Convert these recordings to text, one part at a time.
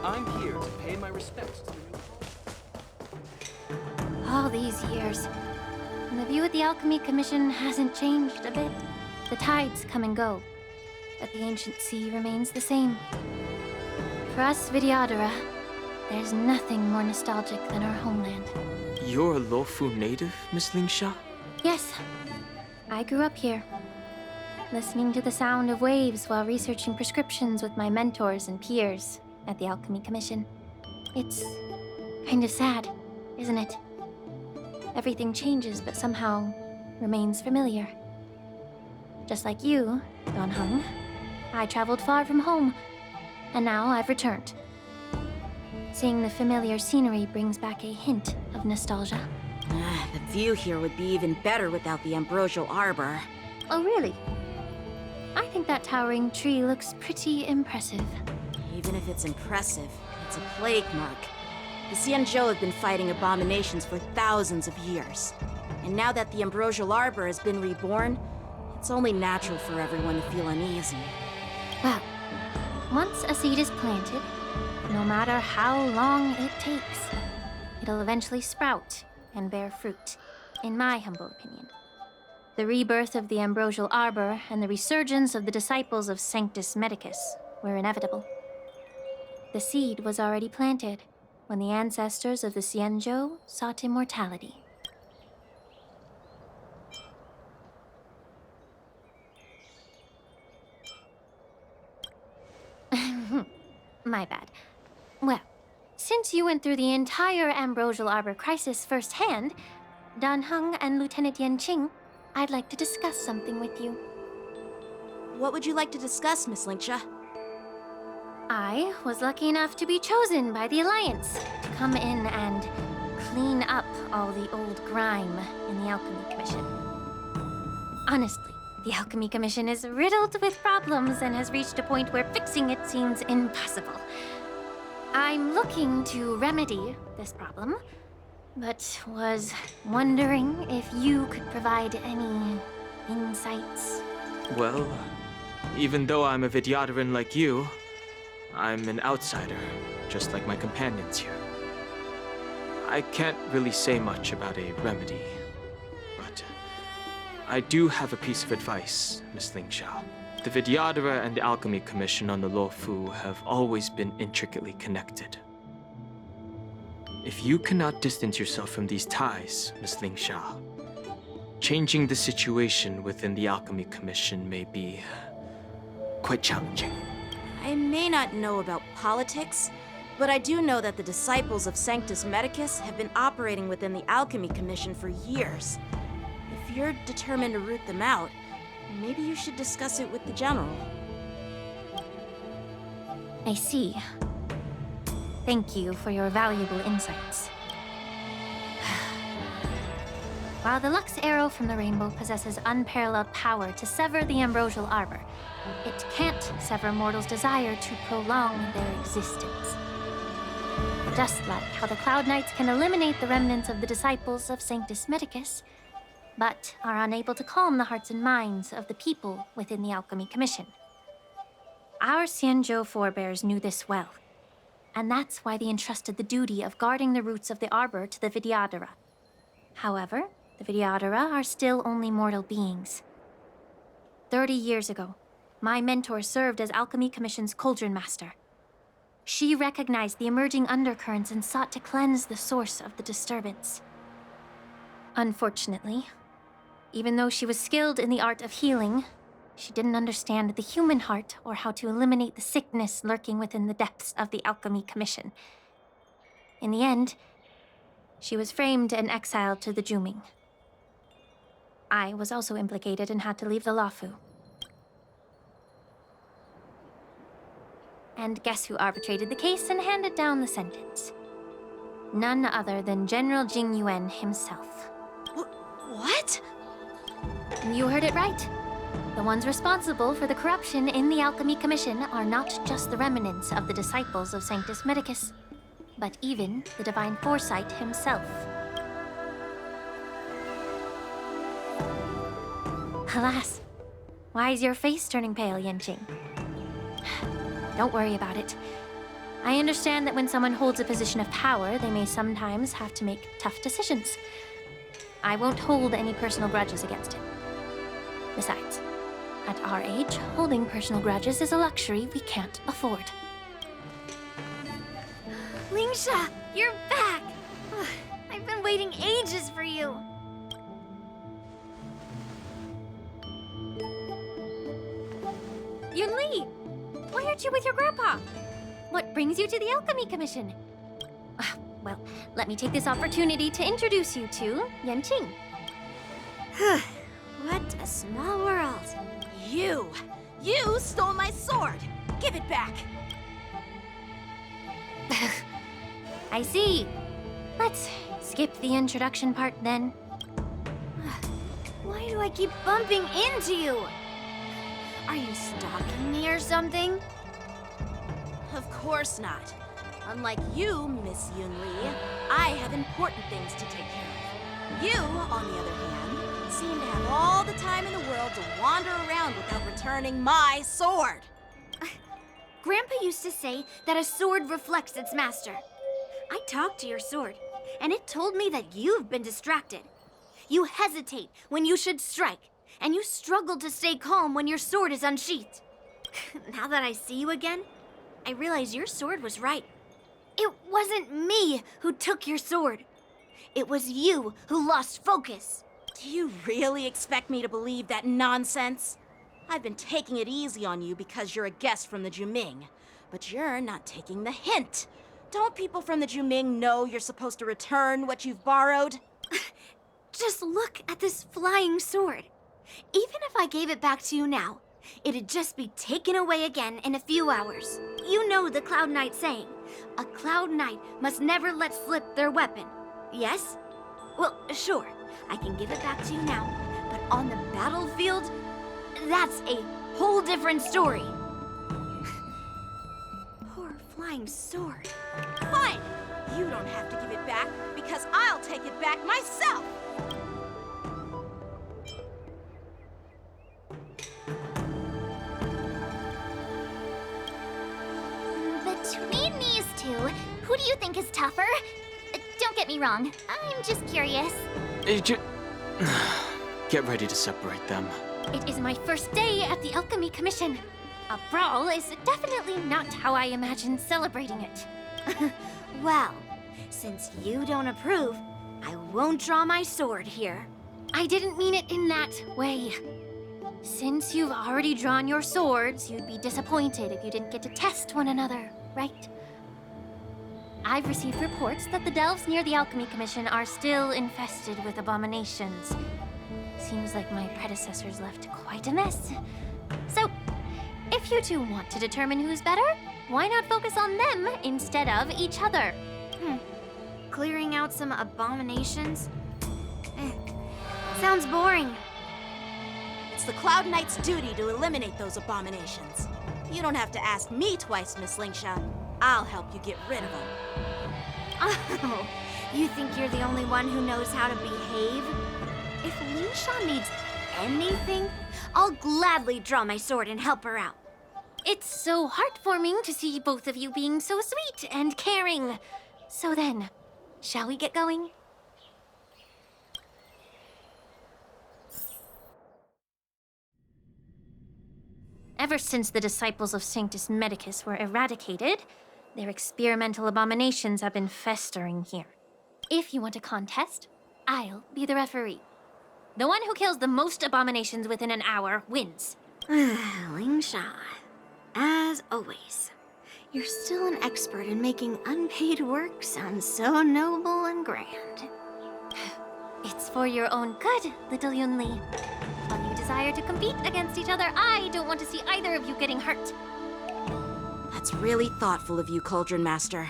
I'm here to pay my respects to the new... All these years, and the view of the Alchemy Commission hasn't changed a bit. The tides come and go, but the ancient sea remains the same. For us Vidyadhara, there's nothing more nostalgic than our homeland. You're a Luofu native, Miss Lingsha? Yes, I grew up here, listening to the sound of waves while researching prescriptions with my mentors and peers at the Alchemy Commission. It's kind of sad, isn't it? Everything changes, but somehow remains familiar. Just like you, Don Hung, I traveled far from home, and now I've returned. Seeing the familiar scenery brings back a hint of nostalgia. The view here would be even better without the ambrosial arbor. Oh, really? I think that towering tree looks pretty impressive. Even if it's impressive, it's a plague mark. The Xianzhou have been fighting abominations for thousands of years. And now that the ambrosial arbor has been reborn, it's only natural for everyone to feel uneasy. Well, once a seed is planted, no matter how long it takes, it'll eventually sprout and bear fruit, in my humble opinion. The rebirth of the ambrosial arbor and the resurgence of the disciples of Sanctus Medicus were inevitable. The seed was already planted when the ancestors of the Xianzhou sought immortality. My bad. Well, since you went through the entire ambrosial arbor crisis firsthand, Dan Heng and Lieutenant Yan Qing, I'd like to discuss something with you. What would you like to discuss, Miss Lingsha? I was lucky enough to be chosen by the Alliance to come in and clean up all the old grime in the Alchemy Commission. Honestly, the Alchemy Commission is riddled with problems and has reached a point where fixing it seems impossible. I'm looking to remedy this problem, but was wondering if you could provide any insights. Well, even though I'm a Vidyadharan like you, I'm an outsider, just like my companions here. I can't really say much about a remedy, but I do have a piece of advice, Miss Lingsha. The Vidyadhara and the Alchemy Commission on the Luofu have always been intricately connected. If you cannot distance yourself from these ties, Miss Lingsha, changing the situation within the Alchemy Commission may be quite challenging. I may not know about politics, but I do know that the disciples of Sanctus Medicus have been operating within the Alchemy Commission for years. If you're determined to root them out, maybe you should discuss it with the General. I see. Thank you for your valuable insights. While the Lux Arrow from the Rainbow possesses unparalleled power to sever the ambrosial arbor, it can't sever mortals' desire to prolong their existence. Just like how the Cloud Knights can eliminate the remnants of the disciples of Sanctus Medicus, but are unable to calm the hearts and minds of the people within the Alchemy Commission. Our Xianzhou forebears knew this well, and that's why they entrusted the duty of guarding the roots of the arbor to the Vidyadhara. However, the Vidyadhara are still only mortal beings. 30 years ago, my mentor served as Alchemy Commission's Cauldron Master. She recognized the emerging undercurrents and sought to cleanse the source of the disturbance. Unfortunately, even though she was skilled in the art of healing, she didn't understand the human heart or how to eliminate the sickness lurking within the depths of the Alchemy Commission. In the end, she was framed and exiled to the Juming. I was also implicated and had to leave the Luofu. And guess who arbitrated the case and handed down the sentence? None other than General Jing Yuan himself. What? You heard it right. The ones responsible for the corruption in the Alchemy Commission are not just the remnants of the disciples of Sanctus Medicus, but even the Divine Foresight himself. Alas, why is your face turning pale, Yanqing? Don't worry about it. I understand that when someone holds a position of power, they may sometimes have to make tough decisions. I won't hold any personal grudges against him. Besides, at our age, holding personal grudges is a luxury we can't afford. Lingsha, you're back! I've been waiting ages for you. Yunli, why aren't you with your grandpa? What brings you to the Alchemy Commission? Well, let me take this opportunity to introduce you to Yanqing. What a small world. You stole my sword. Give it back. I see. Let's skip the introduction part then. Why do I keep bumping into you? Are you stalking me or something? Of course not. Unlike you, Miss Yunli, I have important things to take care of. You, on the other hand, seem to have all the time in the world to wander around without returning my sword. Grandpa used to say that a sword reflects its master. I talked to your sword, and it told me that you've been distracted. You hesitate when you should strike, and you struggle to stay calm when your sword is unsheathed. Now that I see you again, I realize your sword was right. It wasn't me who took your sword. It was you who lost focus. Do you really expect me to believe that nonsense? I've been taking it easy on you because you're a guest from the Juming, but you're not taking the hint. Don't people from the Juming know you're supposed to return what you've borrowed? Just look at this flying sword. Even if I gave it back to you now, it'd just be taken away again in a few hours. You know the Cloud Knight saying, a Cloud Knight must never let slip their weapon. Yes? Well, sure, I can give it back to you now, but on the battlefield, that's a whole different story. Poor flying sword. Fine! You don't have to give it back because I'll take it back myself! Between these two, who do you think is tougher? Don't get me wrong, I'm just curious. Get ready to separate them. It is my first day at the Alchemy Commission. A brawl is definitely not how I imagined celebrating it. Well, since you don't approve, I won't draw my sword here. I didn't mean it in that way. Since you've already drawn your swords, you'd be disappointed if you didn't get to test one another, right? I've received reports that the delves near the Alchemy Commission are still infested with abominations. Seems like my predecessors left quite a mess. So, if you two want to determine who's better, why not focus on them instead of each other? Clearing out some abominations? Sounds boring. It's the Cloud Knight's duty to eliminate those abominations. You don't have to ask me twice, Miss Lingsha. I'll help you get rid of them. Oh, you think you're the only one who knows how to behave? If Lingsha needs anything, I'll gladly draw my sword and help her out. It's so heartwarming to see both of you being so sweet and caring. So then, shall we get going? Ever since the disciples of Sanctus Medicus were eradicated, their experimental abominations have been festering here. If you want a contest, I'll be the referee. The one who kills the most abominations within an hour wins. Lingsha, as always, you're still an expert in making unpaid work sound so noble and grand. It's for your own good, little Yunli. While you desire to compete against each other, I don't want to see either of you getting hurt. That's really thoughtful of you, Cauldron Master.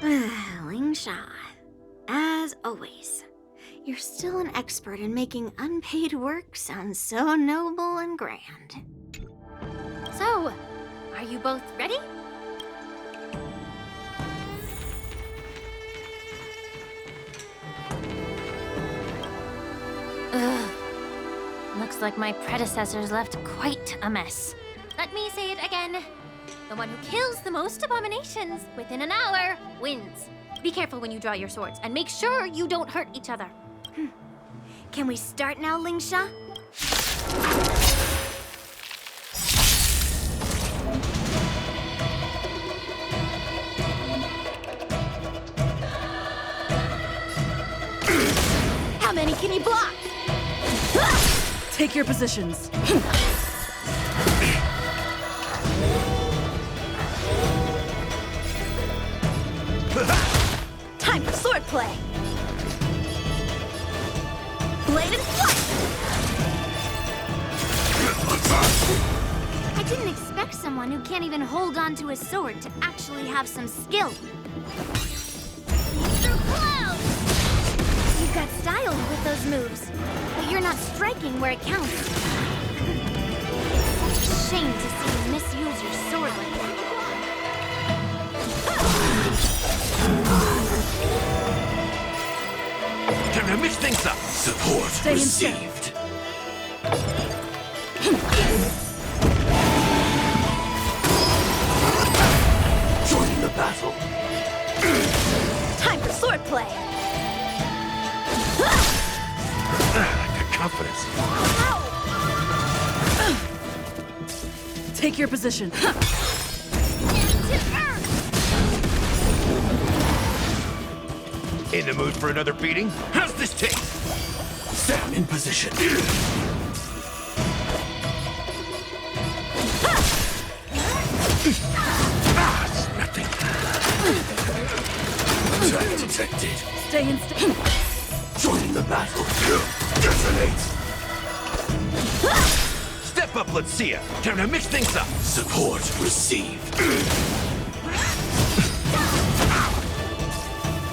Lingsha, as always, you're still an expert in making unpaid work sound so noble and grand. So, are you both ready? Ugh. Looks like my predecessors left quite a mess. Let me say it again. The one who kills the most abominations within an hour wins. Be careful when you draw your swords, and make sure you don't hurt each other. Can we start now, Lingsha? How many can you block? Take your positions. Time for swordplay. Blade and flight. I didn't expect someone who can't even hold on to a sword to actually have some skill. Through clouds! You've got style with those moves, but you're not striking where it counts. It's such a shame to see you misuse your sword like that. Time to mix things up. Support Stay in received. Joining the battle. Time for swordplay. Got confidence. Take your position. In the mood for another beating? How's this taste? Stand in position. It's nothing. Attack detected. Stay in Joining the battle. Detonate. Step up, let's see ya. Time to mix things up. Support received.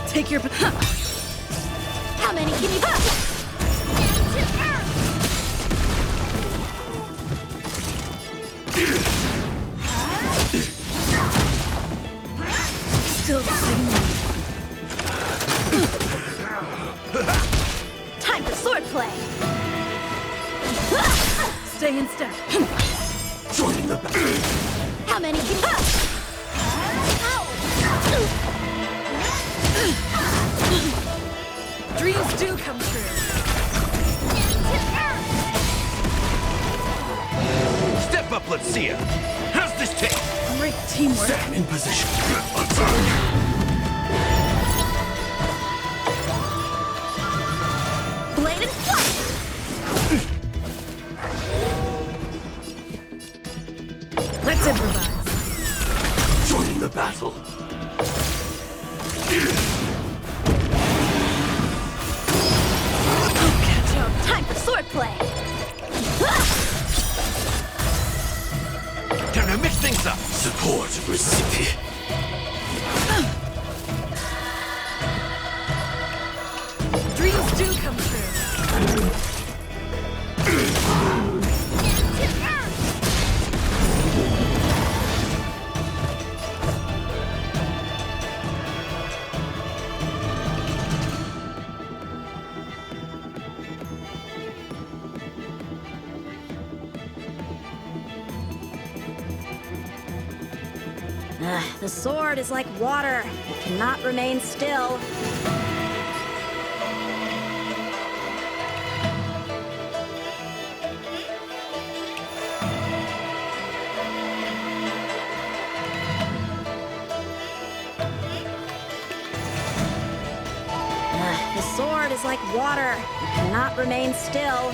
Take your How many can you block? Still the same move. Time for swordplay. Stay in step. Joining the battle. How many can you? Dreams do come true. Step up, let's see ya. How's this taste? Great teamwork. Stand in position. Attack. Blade and flight. Let's improvise. Joining the battle. Catch up. Time for swordplay. Time to mix things up. Support received. Dreams do come true. The sword is like water. It cannot remain still. The sword is like water. It cannot remain still.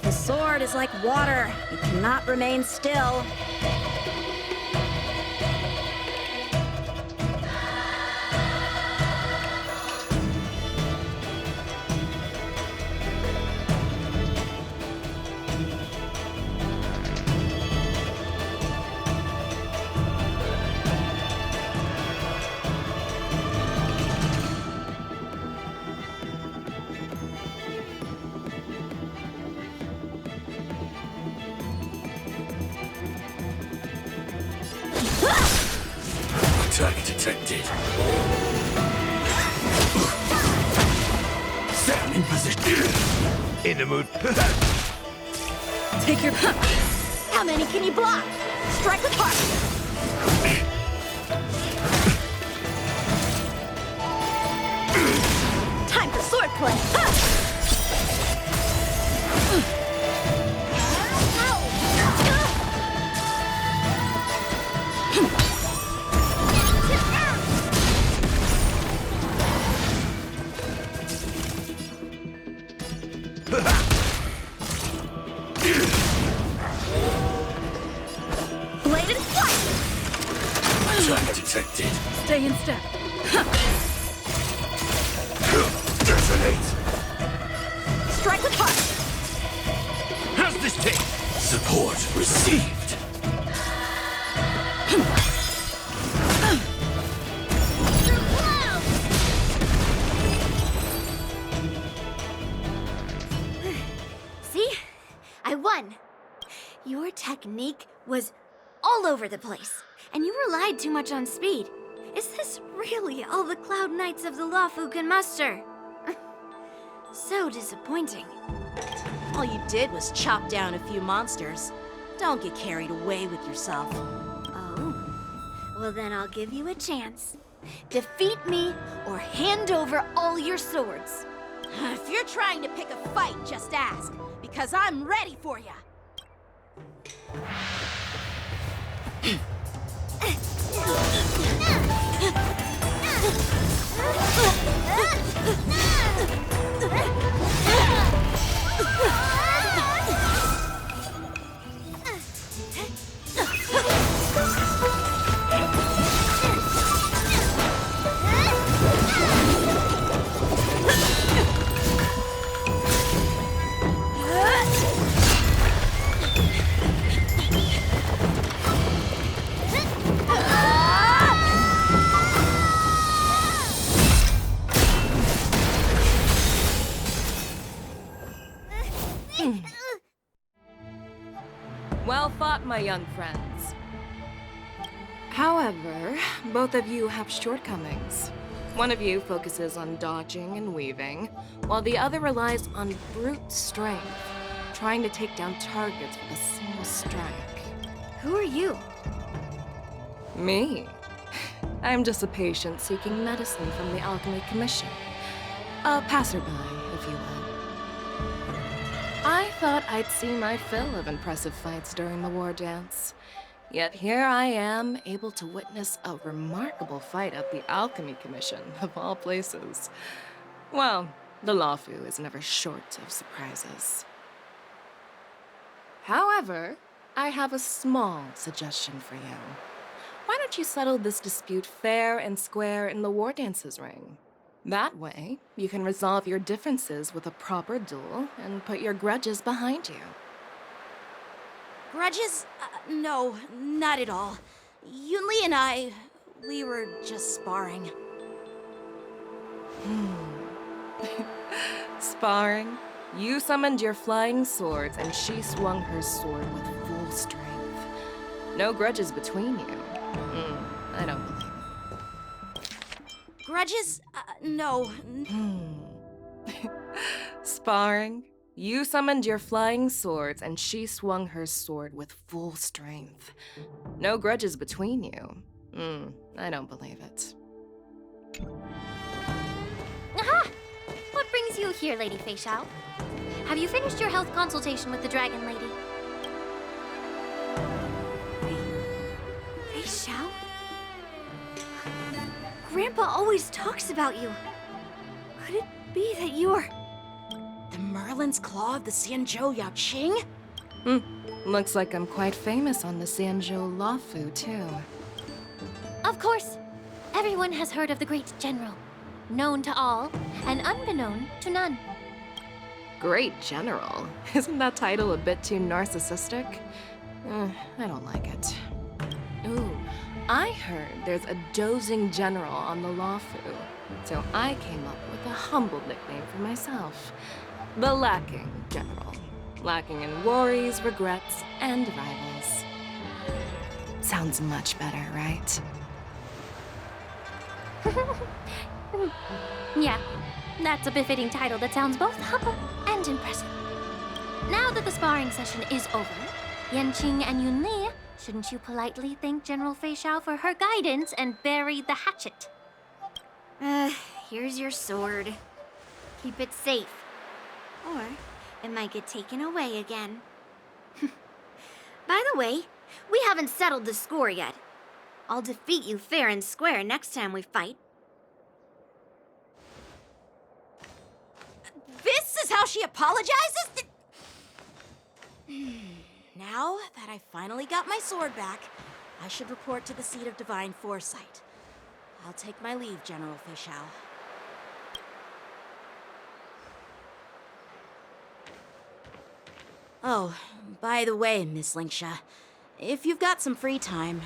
The sword is like water. It cannot remain still. detected. Set in position. In the mood. Take your How many can you block? Strike with heart! Time for swordplay! Blade and flight! Attack detected. stay in step. Detonate. Strike with heart! How's this take? Support received. See? I won. Your technique was all over the place, and you relied too much on speed. Is this really all the Cloud Knights of the Lawfu can muster? So disappointing. All you did was chop down a few monsters. Don't get carried away with yourself. Oh? Well, then I'll give you a chance. Defeat me or hand over all your swords. If you're trying to pick a fight, just ask, because I'm ready for you. Well fought, my young friends. However, both of you have shortcomings. One of you focuses on dodging and weaving, while the other relies on brute strength, trying to take down targets with a single strike. Who are you? Me? I'm just a patient seeking medicine from the Alchemy Commission. A passerby, if you will. I thought I'd see my fill of impressive fights during the war dance. Yet here I am, able to witness a remarkable fight at the Alchemy Commission, of all places. Well, the Lawfu is never short of surprises. However, I have a small suggestion for you. Why don't you settle this dispute fair and square in the war dance's ring? That way, you can resolve your differences with a proper duel and put your grudges behind you. Grudges? No, not at all. Yunli and I, we were just sparring. Sparring? You summoned your flying swords and she swung her sword with full strength. No grudges between you. I don't believe it. Grudges? No. Sparring? You summoned your flying swords and she swung her sword with full strength. No grudges between you. I don't believe it. Aha! What brings you here, Lady Fei Xiao? Have you finished your health consultation with the Dragon Lady? Fei Xiao? Grandpa always talks about you. Could it be that you're... The Merlin's Claw of the Xianzhou Yaoqing? Looks like I'm quite famous on the Xianzhou Lawfu, too. Of course. Everyone has heard of the great general. Known to all, and unbeknown to none. Great General? Isn't that title a bit too narcissistic? I don't like it. Ooh, I heard there's a dozing general on the Lawfu, so I came up with a humble nickname for myself. The Lacking General. Lacking in worries, regrets, and rivals. Sounds much better, right? Yeah, that's a befitting title that sounds both humble and impressive. Now that the sparring session is over, Yanqing and Yunli, shouldn't you politely thank General Fei Xiao for her guidance and bury the hatchet? Here's your sword. Keep it safe. Or it might get taken away again. By the way, we haven't settled the score yet. I'll defeat you fair and square next time we fight. This is how she apologizes? Now that I finally got my sword back, I should report to the seat of divine foresight. I'll take my leave, General Fei Xiao. Oh, by the way, Miss Linksha, if you've got some free time,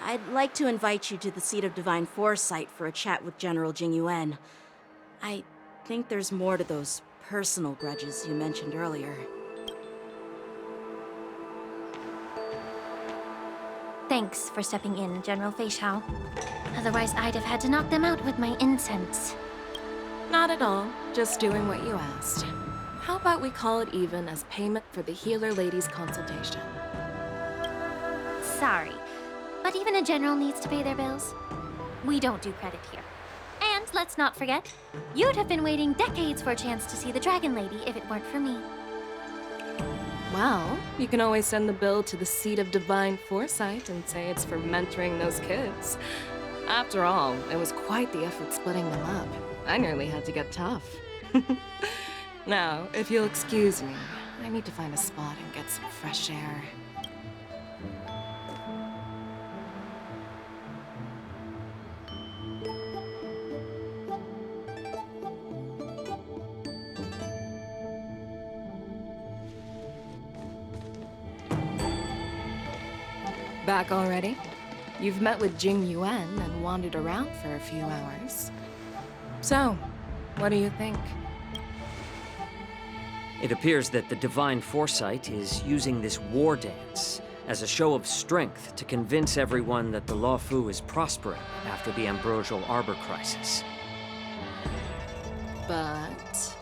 I'd like to invite you to the seat of divine foresight for a chat with General Jingyuan. I think there's more to those personal grudges you mentioned earlier. Thanks for stepping in, General Fei Xiao. Otherwise, I'd have had to knock them out with my incense. Not at all. Just doing what you asked. How about we call it even as payment for the healer lady's consultation? Sorry, but even a general needs to pay their bills. We don't do credit here. And let's not forget, you'd have been waiting decades for a chance to see the Dragon Lady if it weren't for me. Well, you can always send the bill to the seat of divine foresight and say it's for mentoring those kids. After all, it was quite the effort splitting them up. I nearly had to get tough. Now, if you'll excuse me, I need to find a spot and get some fresh air. Back already? You've met with Jing Yuan and wandered around for a few hours. So, what do you think? It appears that the Divine Foresight is using this war dance as a show of strength to convince everyone that the Luofu is prospering after the Ambrosial Arbor crisis. But...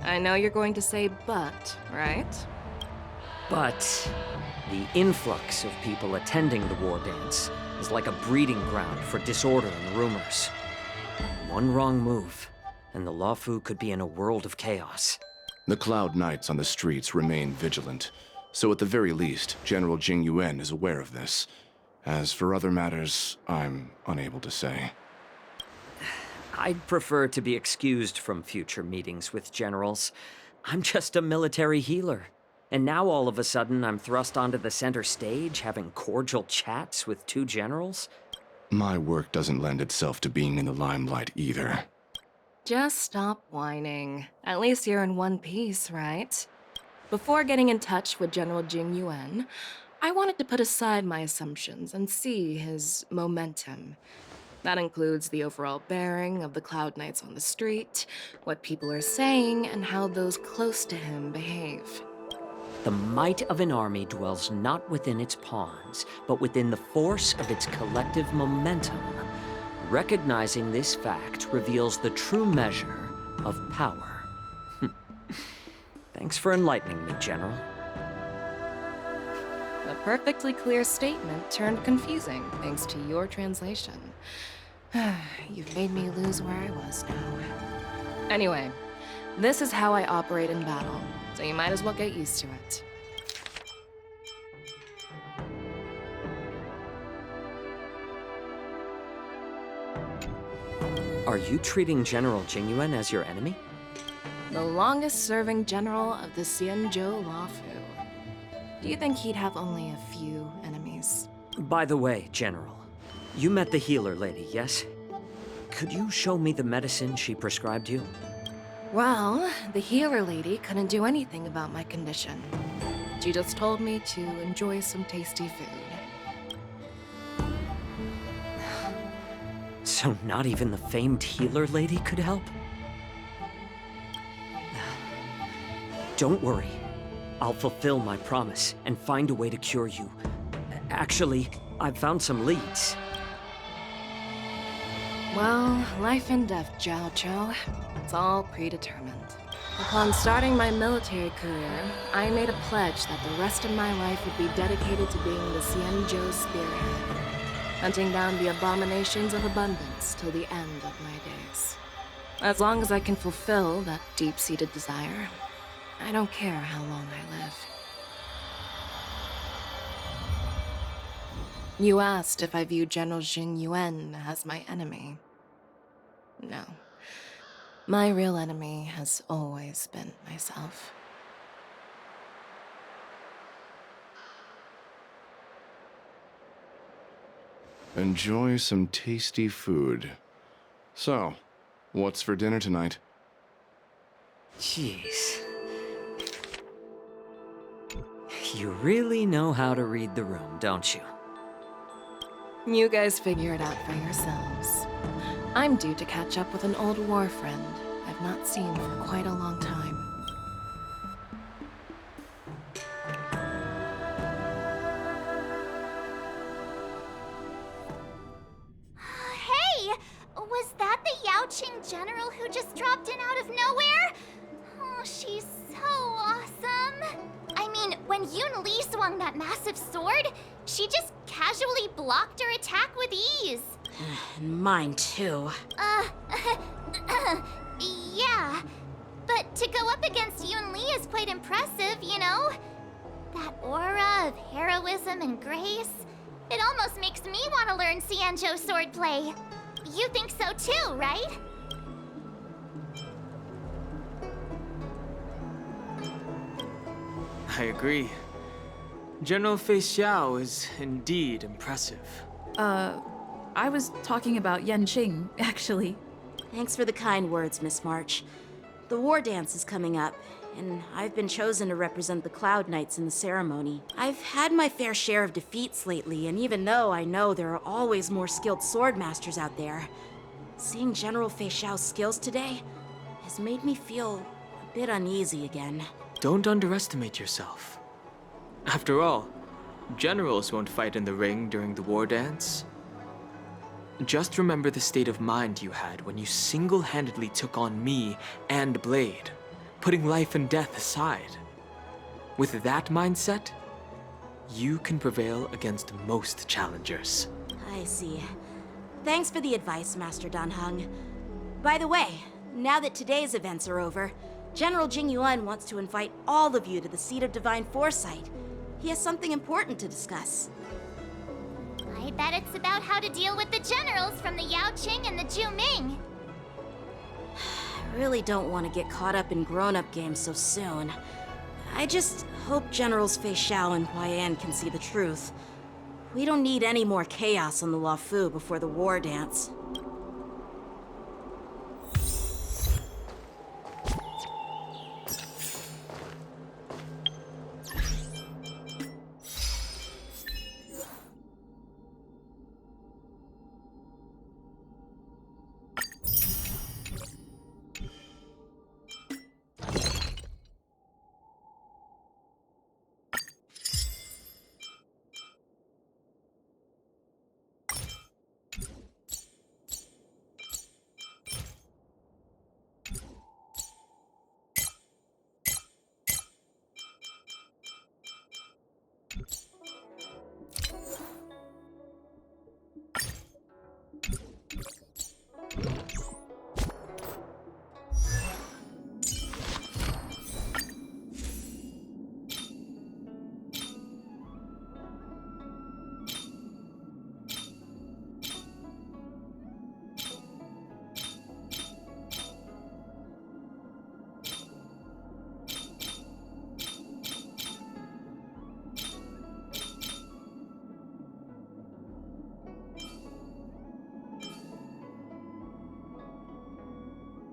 I know you're going to say but, right? But the influx of people attending the war dance is like a breeding ground for disorder and rumors. One wrong move, and the Luofu could be in a world of chaos. The Cloud Knights on the streets remain vigilant, so at the very least, General Jing Yuan is aware of this. As for other matters, I'm unable to say. I'd prefer to be excused from future meetings with generals. I'm just a military healer. And now all of a sudden I'm thrust onto the center stage having cordial chats with two generals? My work doesn't lend itself to being in the limelight either. Just stop whining. At least you're in one piece, right? Before getting in touch with General Jing Yuan, I wanted to put aside my assumptions and see his momentum. That includes the overall bearing of the Cloud Knights on the street, what people are saying, and how those close to him behave. The might of an army dwells not within its pawns, but within the force of its collective momentum. Recognizing this fact reveals the true measure of power. Thanks for enlightening me, General. A perfectly clear statement turned confusing thanks to your translation. You've made me lose where I was now. Anyway, this is how I operate in battle, so you might as well get used to it. Are you treating General Jingyuan as your enemy? The longest-serving general of the Xianzhou Luofu. Do you think he'd have only a few enemies? By the way, General, you met the healer lady, yes? Could you show me the medicine she prescribed you? Well, the healer lady couldn't do anything about my condition. She just told me to enjoy some tasty food. So not even the famed healer lady could help? Don't worry. I'll fulfill my promise and find a way to cure you. Actually, I've found some leads. Well, life and death, Jiao Cho. It's all predetermined. Upon starting my military career, I made a pledge that the rest of my life would be dedicated to being the Xianzhou spearhead, hunting down the abominations of abundance till the end of my days. As long as I can fulfill that deep-seated desire, I don't care how long I live. You asked if I view General Jing Yuan as my enemy. No. My real enemy has always been myself. Enjoy some tasty food. So, what's for dinner tonight? Jeez. You really know how to read the room, don't you? You guys figure it out for yourselves. I'm due to catch up with an old war friend I've not seen for quite a long time. Hey! Was that the Yaoqing general who just dropped in out of nowhere? Oh, she's so awesome. I mean, when Yun Li swung that massive sword, she just casually blocked her attack with ease. Mine too. Yeah. But to go up against Yun Li is quite impressive, you know? That aura of heroism and grace. It almost makes me want to learn Xianzhou swordplay. You think so too, right? I agree. General Fei Xiao is indeed impressive. I was talking about Yanqing, actually. Thanks for the kind words, Miss March. The war dance is coming up, and I've been chosen to represent the Cloud Knights in the ceremony. I've had my fair share of defeats lately, and even though I know there are always more skilled sword masters out there, seeing General Fei Xiao's skills today has made me feel a bit uneasy again. Don't underestimate yourself. After all, generals won't fight in the ring during the war dance. Just remember the state of mind you had when you single-handedly took on me and Blade, putting life and death aside. With that mindset, you can prevail against most challengers. I see. Thanks for the advice, Master Dan Heng. By the way, now that today's events are over, General Jing Yuan wants to invite all of you to the Seat of Divine Foresight. He has something important to discuss. I bet it's about how to deal with the generals from the Yaoqing and the Zhuming. I really don't want to get caught up in grown-up games so soon. I just hope Generals Fei Xiao and Huaiyan can see the truth. We don't need any more chaos on the Luofu before the war dance.